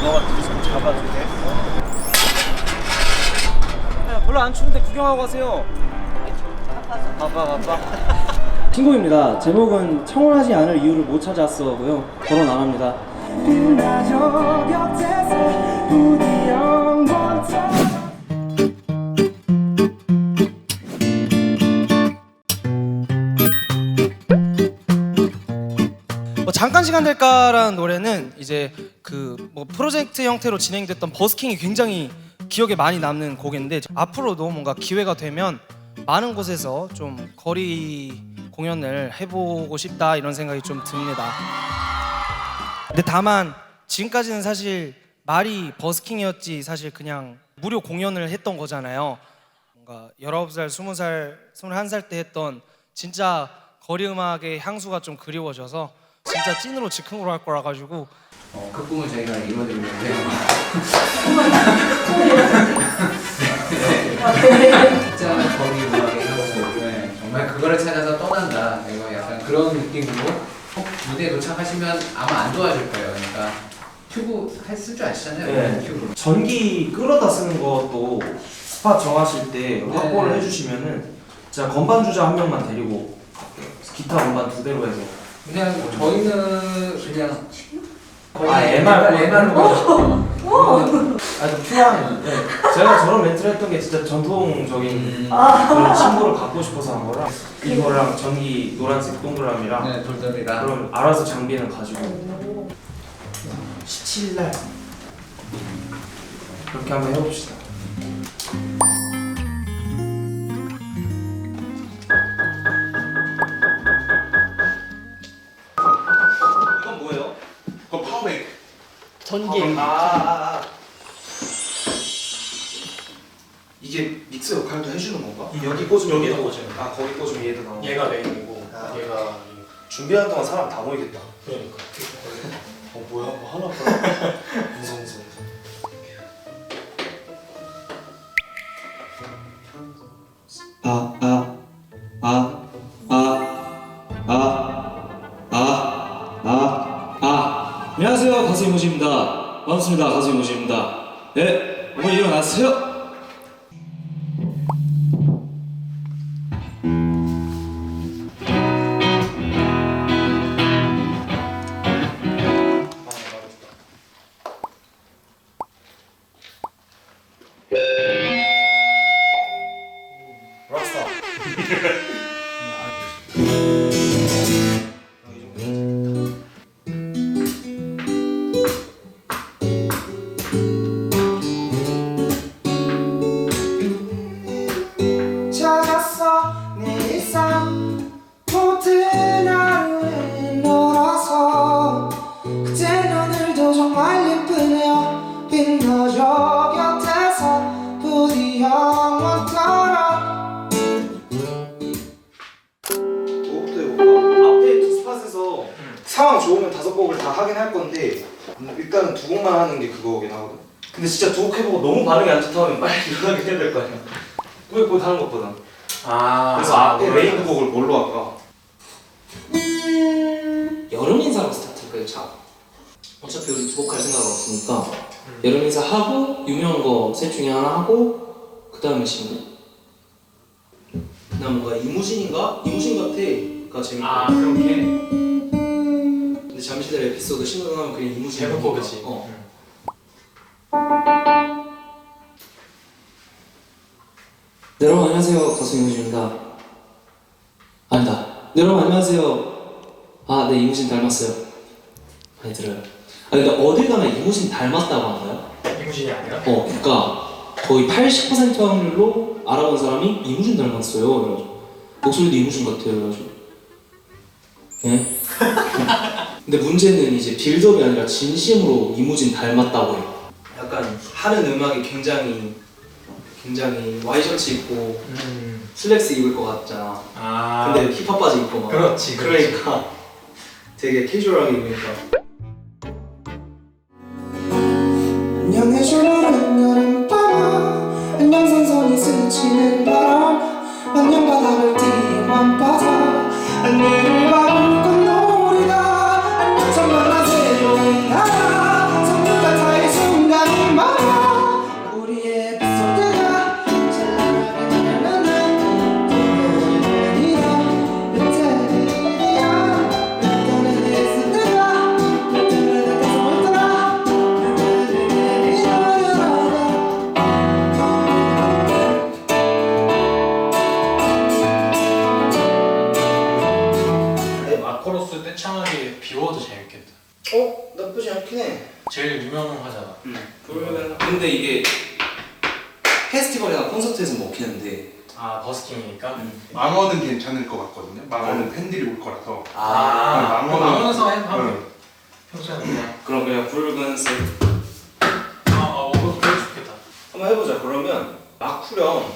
너가 뒤에서 잡아줄게. 야, 별로 안 추운데 구경하고 가세요. 바빠. 신곡입니다. 제목은 청혼하지 않을 이유를 못 찾았어고요. 결혼 안 합니다. 잠깐 시간 될까라는 노래는 이제 그 뭐 프로젝트 형태로 진행됐던 버스킹이 굉장히 기억에 많이 남는 곡인데, 앞으로도 뭔가 기회가 되면 많은 곳에서 좀 거리 공연을 해보고 싶다 이런 생각이 좀 듭니다. 근데 다만 지금까지는 사실 말이 버스킹이었지 사실 그냥 무료 공연을 했던 거잖아요. 뭔가 19살, 20살, 21살 때 했던 진짜 거리 음악의 향수가 좀 그리워져서 진짜 찐으로 즉흥으로 할 거라 가지고 그 꿈을 저희가 이루어드리는데 진짜 거리 음악의 향수, 정말 그거를 찾아서 떠난다, 이거 약간 그런 느낌으로 무대에 도착하시면 아마 안 도와줄 거예요. 그러니까 튜브 쓸 줄 아시잖아요. 네. 튜브. 전기 끌어다 쓰는 것도 스팟 정하실 때 확보를 해주시면은 제가 건반 주자 한 명만 데리고 갈게요. 기타 건반 2대로 해서. 그냥 저희는 그냥 MR로 아주 퓨어한. 네. 제가 저런 멘트를 했던 게 진짜 전통적인 그런 친구를 갖고 싶어서 한 거라, 이거랑 전기 노란색 동그라미랑 돌돌이랑 그럼 알아서 장비는 가지고 17날 그렇게 한번 해봅시다. 이건 뭐예요? 그거 파워뱅크. 전기. 이게 믹스 역할도 해주는 건가? 여기 꽂으면 여기다 꽂으면, 거기 꽂으면 얘도 나오고. 얘가 메인이고 얘가 준비하는 동안 사람 다 모이겠다. 그러니까. 뭐야? 뭐 하나 봐. 무서워. 안녕하세요, 가수 이모지입니다. 반갑습니다, 가수 이모지입니다. 네, 어머니 일어나세요. 찾았어 내 일상 모든 하루에 놀아서 그땐 오늘도 정말 예쁘네요. 빈 너저 곁에서 부디 영원처럼. 뭐부터 해볼까? 앞에 두 스팟에서 상황 좋으면 5곡을 다 하긴 할 건데 일단은 2곡만 하는 게 그거긴 하거든. 근데 진짜 2곡 해보고 너무 반응이 안 좋다 하면 빨리 일어나게 해야 될 거 아니야. 왜 하는 것보다. 그래서 앞에 메인 두 곡을 뭘로 할까? 여름 인사로 스타트할까요? 자, 어차피 우리 2곡 할 생각은 없으니까 여름 인사 하고 유명한 거 셋 중에 하나 하고 그 다음에 신곡. 난 뭔가 이무진인가? 이무진 같아가 재밌고. 그렇게. 근데 잠시 들 에피소드 신청하면 그냥 이무진. 해놓고 그치. 네, 여러분 안녕하세요, 가수 이무진입니다. 아니다. 네, 여러분 안녕하세요. 네, 이무진 닮았어요. 많이 들어요. 근데 어딜 가나 이무진 닮았다고 하나요? 이무진이 아니라? 그러니까 거의 80% 확률로 알아본 사람이 이무진 닮았어요. 그래가지고 목소리도 이무진 같아요. 그래가지고 예? 근데 문제는 이제 빌드업이 아니라 진심으로 이무진 닮았다고 해요. 약간 하는 음악이 굉장히 와이셔츠 입고 슬랙스 입을 것 같잖아. 근데 힙합 바지 입고 막. 그렇지. 그러니까 되게 캐주얼하게 입으니까. 안녕해줘 푸른 여름밤, 안녕 선선히 스치는 바람, 안녕 바다를 띄운 바다, 안녕을 바른 꽃놀이다, 안녕 찬란한 새로운 나라, 성부 같아의 제일 유명하잖아. 근데 이게 페스티벌이나 콘서트에서 먹히는데 아 버스킹이니까. 망원은 괜찮을 것 같거든요. 망원은 팬들이 올 거라서. 망원에서 하면 응. 평소에 그냥 그럼 그냥 붉은색 그거 되게 좋겠다. 한번 해보자. 그러면 마쿠령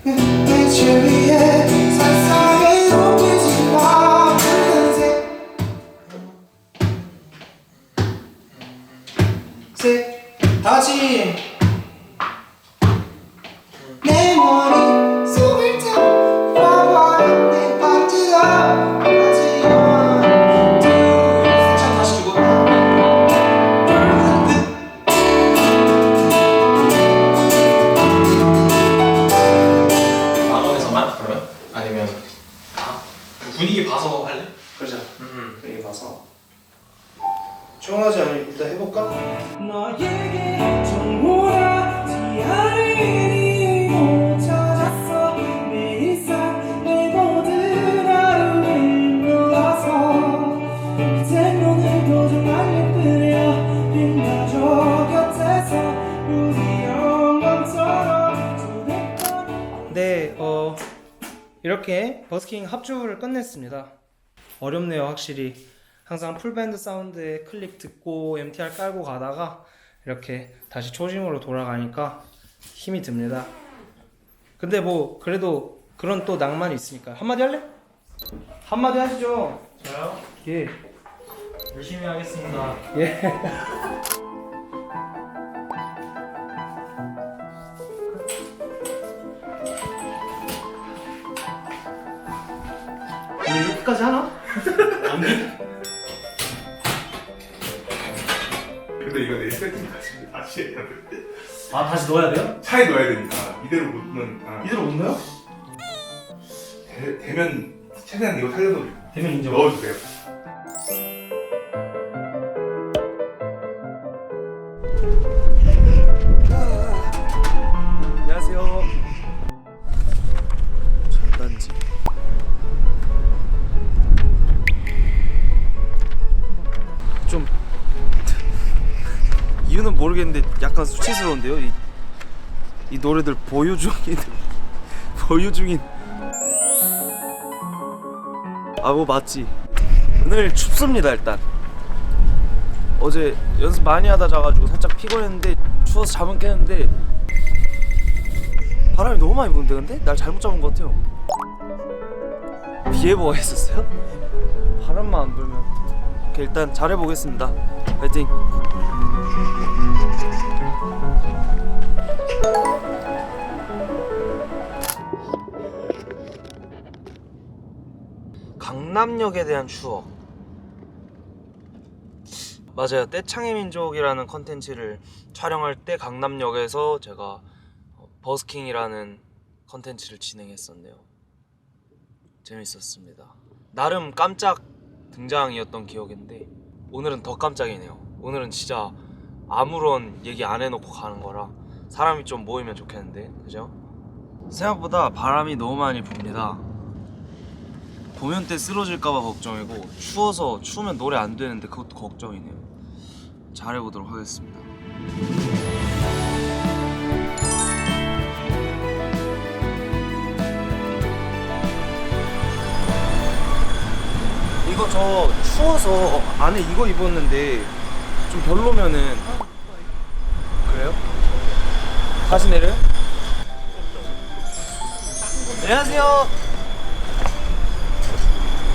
빛을 위해 살살이 높이지 마 붉은색 색 다시 내 머리 속을 타봐봐요 내 파트너 다시 one two 셋 다시 주고 망원에서만 그러면? 아니면 분위기 봐서 할래? 그러자 여기 봐서 조용하지 않으니 일단 해볼까? 너에게 정오라지 않을 일이 못 찾았어 매일상 내 모든 하루를 눌러서 이젠 오늘도 정말 예쁘려 빈 가족 곁에서 우리 영광처럼 소백던 네, 이렇게 버스킹 합주를 끝냈습니다. 어렵네요, 확실히. 항상 풀밴드 사운드에 클릭 듣고 MTR 깔고 가다가 이렇게 다시 초심으로 돌아가니까 힘이 듭니다. 근데 뭐 그래도 그런 또 낭만이 있으니까 한마디 할래? 한마디 하시죠. 저요? 예. 열심히 하겠습니다. 예. 오늘 이렇게까지 하나? 근데 이거 내 세팅 다시 해야 돼. 아 다시 넣어야 돼요? 차에 넣어야 되니까 이대로 못 넣으니까. 이대로 못 넣어요? 되면 최대한 이거 살려서 되면 인정. 넣어주세요. 안녕하세요. 전단지. 좀 이유는 모르겠는데 약간 수치스러운데요. 이 노래들 보유 중인. 아 뭐 맞지. 오늘 춥습니다 일단. 어제 연습 많이 하다 자가지고 살짝 피곤했는데 추워서 잠은 깨는데 바람이 너무 많이 부는데 근데? 날 잘못 잡은 것 같아요. 비 예보가 있었어요? 바람만 안 불면 오케이, 일단 잘해보겠습니다. 파이팅! 강남역에 대한 추억. 맞아요. 떼창의 민족이라는 컨텐츠를 촬영할 때 강남역에서 제가 버스킹이라는 컨텐츠를 진행했었네요. 재밌었습니다. 나름 깜짝 등장이었던 기억인데 오늘은 더 깜짝이네요. 오늘은 진짜 아무런 얘기 안 해놓고 가는 거라 사람이 좀 모이면 좋겠는데, 그죠? 생각보다 바람이 너무 많이 붑니다. 도면 때 쓰러질까봐 걱정이고 추우면 노래 안 되는데 그것도 걱정이네요. 잘해보도록 하겠습니다. 이거 저 추워서 안에 이거 입었는데 좀 별로면은 그래요? 다시 내려요? 안녕하세요.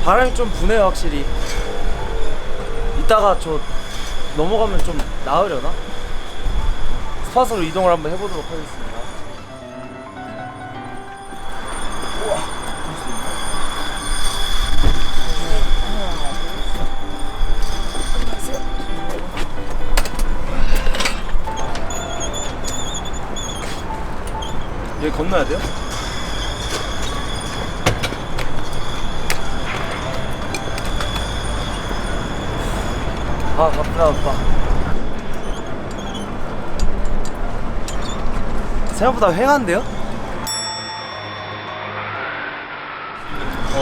바람이 좀 부네요 확실히. 이따가 저 넘어가면 좀 나으려나? 스팟으로 이동을 한번 해보도록 하겠습니다. 여기 건너야 돼요? 아, 아파. 생각보다 휑한데요?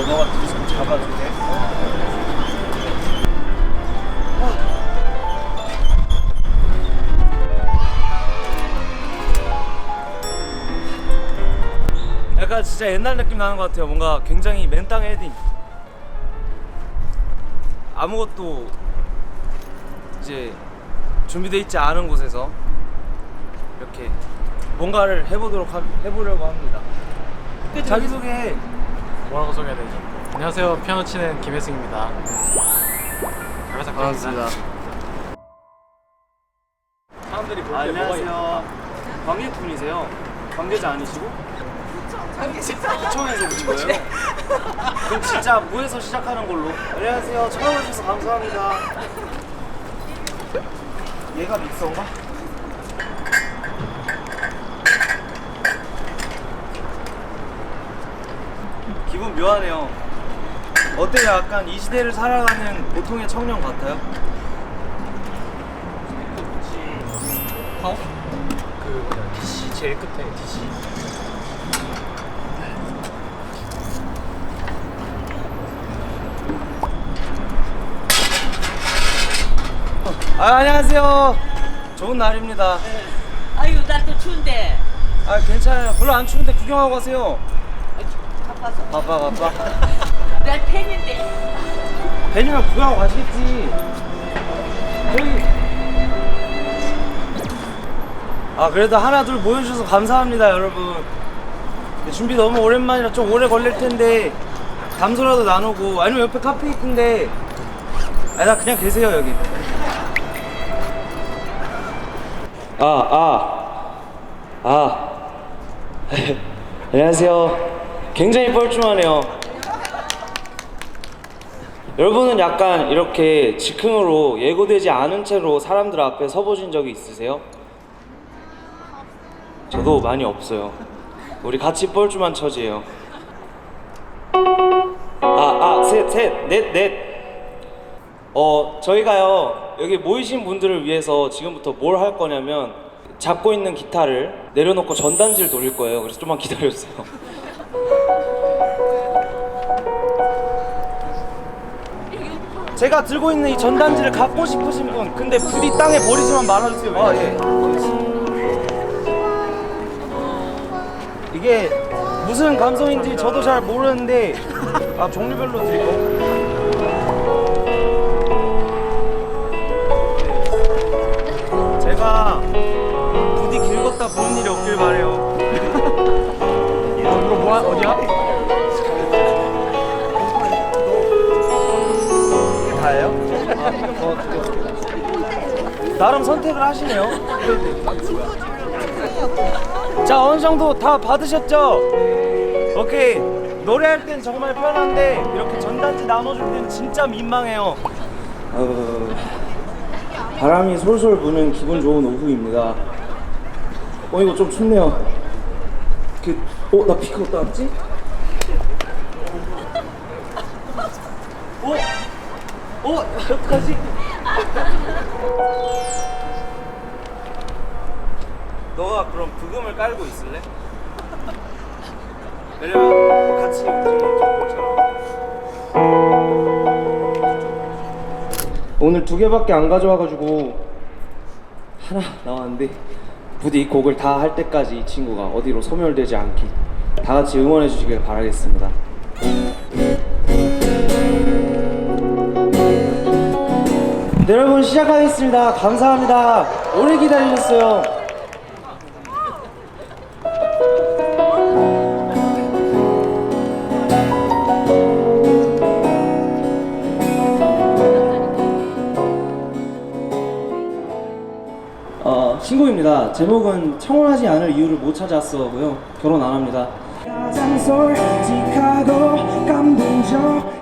너가 뒤에서 잡아줄게. 진짜 옛날 느낌 나는 것 같아요. 뭔가 굉장히 맨땅 헤딩. 아무것도 이제 준비돼 있지 않은 곳에서 이렇게 뭔가를 해보려고 합니다. 자기소개. 뭐라고 소개해야 되지? 안녕하세요. 피아노 치는 김혜승입니다. 반갑습니다. 사람들이 볼 때 안녕하세요. 관객분이세요? 관계자 아니시고? 구청에서 오신 거예요? 그럼 진짜 무에서 시작하는 걸로. 안녕하세요. 찾아와주셔서 감사합니다. 얘가 믹서인가? 기분 묘하네요. 어때요? 약간 이 시대를 살아가는 보통의 청년 같아요? 그 DC 제일 끝에 DC. 안녕하세요. 좋은 날입니다. 아유 날도 추운데 괜찮아요. 별로 안 추운데 구경하고 가세요. 바빠서 바빠. 날 팬인데 벤이면 구경하고 가시겠지. 저기. 그래도 하나 둘 모여주셔서 감사합니다, 여러분. 준비 너무 오랜만이라 좀 오래 걸릴 텐데 담소라도 나누고, 아니면 옆에 카페 있던데. 나 그냥 계세요 여기. 안녕하세요. 굉장히 뻘쭘하네요. 여러분은 약간 이렇게 즉흥으로 예고되지 않은 채로 사람들 앞에 서보신 적이 있으세요? 저도 많이 없어요. 우리 같이 뻘쭘한 처지예요. 넷. 저희가요 여기 모이신 분들을 위해서 지금부터 뭘 할 거냐면, 잡고 있는 기타를 내려놓고 전단지를 돌릴 거예요. 그래서 좀만 기다려주세요. 제가 들고 있는 이 전단지를 갖고 싶으신 분, 근데 부디 땅에 버리지만 말아주세요. 예. 이게 무슨 감성인지 저도 잘 모르는데 종류별로 드리고. 제가 부디 길걷다 보는 일이 없길 바래요. 이거 뭐야? 어디야? 이게 다예요? 나름 선택을 하시네요. 자, 어느 정도 다 받으셨죠? 오케이. 노래할 땐 정말 편한데 이렇게 전단지 나눠줄 땐 진짜 민망해요. 바람이 솔솔 부는 기분 좋은 오후입니다. 이거 좀 춥네요. 나 피크 어디다 놨지? 어떡하지? 너가 그럼 부금을 깔고 있을래? 왜냐면 같이 움직이면 좀 그렇잖아. 오늘 2개밖에 안 가져와가지고 하나 나왔는데, 부디 이 곡을 다 할 때까지 이 친구가 어디로 소멸되지 않게 다 같이 응원해 주시길 바라겠습니다. 네, 여러분 시작하겠습니다. 감사합니다. 오래 기다리셨어요. 신곡입니다. 제목은 청혼하지 않을 이유를 못 찾았어고요. 결혼 안 합니다. 가장 솔직하고 감동적